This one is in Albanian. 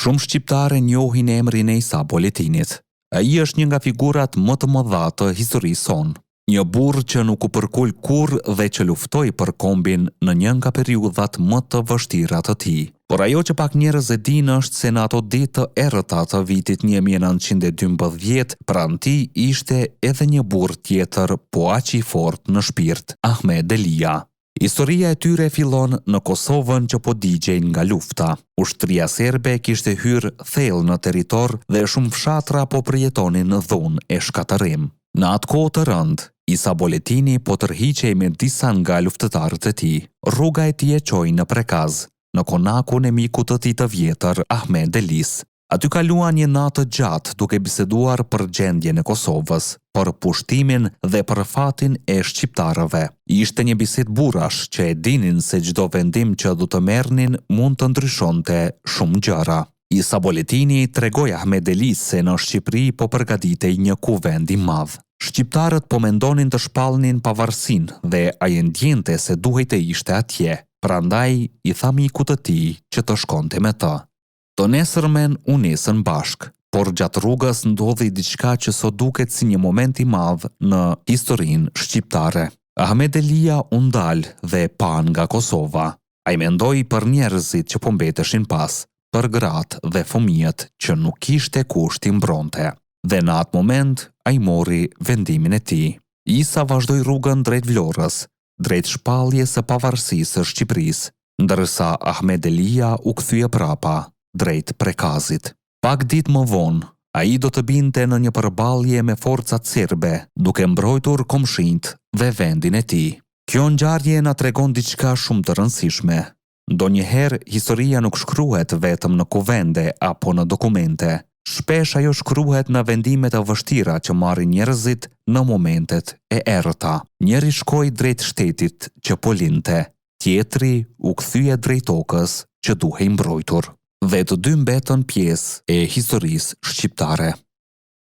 Shumë shqiptarë njohin emrin e Isa Boletinit. Ai është një nga figurat më të mëdha të historisë sonë. Një burr që nuk u përkul kurrë dhe që luftoi për kombin në një nga periudhat më të vështira të tij. Por ajo që pak njerëz e dinë është se në ato ditë të errëta të vitit 1912, pranë tij ishte edhe një burr tjetër, po aq i fortë në shpirt, Ahmed Delia. Historia e tyre fillon në Kosovën që po digjej nga lufta. Ushtria serbe kishte hyrë thellë në territor dhe shumë fshatra po përjetonin në dhunë e shkatërim. Në atë kohë të rëndë, Isa Boletini po tërhiqej me disa nga luftëtarët e tij. Rruga e tij e çoi në Prekaz, në konakun e mikut të tij të vjetër, Ahmed Delis. Aty kaluan një natë gjatë duke biseduar për gjendjen e Kosovës, për pushtimin dhe për fatin e shqiptarëve. Ishte një bisedë burrash që e dinin se çdo vendim që do të merrnin mund të ndryshonte shumë gjëra. Isa Boletini tregoi Ahmed Delis se në Shqipëri po përgatitej një kuvend i madh. Shqiptarët po mendonin të shpallnin pavarësinë dhe ai ndjente se duhej të ishte atje. Prandaj i tha mikut të tij që të shkonte me të. Të nesërmen u nisën bashk, por gjatë rrugës ndodhi diçka që sot duket si një moment i madh në historinë shqiptare. Ahmed Delia u ndal dhe pa nga Kosova. Ai mendoi për njerëzit që po mbeteshin pas, për gratë dhe fëmijët që nuk kishte kush t'i mbronte. Dhe në atë moment, ai mori vendimin e tij. Isa vazhdoi rrugën drejt Vlorës, drejt shpalljes së pavarësisë së Shqipërisë, ndërsa Ahmed Delia u kthye prapa drejt Prekazit. Pak ditë më vonë, ai do të binte në një përballje me forcat serbe, duke mbrojtur komshinjt dhe vendin e tij. Kjo ngjarje na tregon diçka shumë të rëndësishme. Ndonjëherë historia nuk shkruhet vetëm në kuvende apo në dokumente. Shpesh ajo shkruhet në vendimet e vështira që marrin njerëzit në momentet e errëta. Njëri shkoi drejt shtetit që po lindte, tjetri u kthye drejt tokës që duhej mbrojtur. Dhe të dy mbetën pjesë e historisë shqiptare.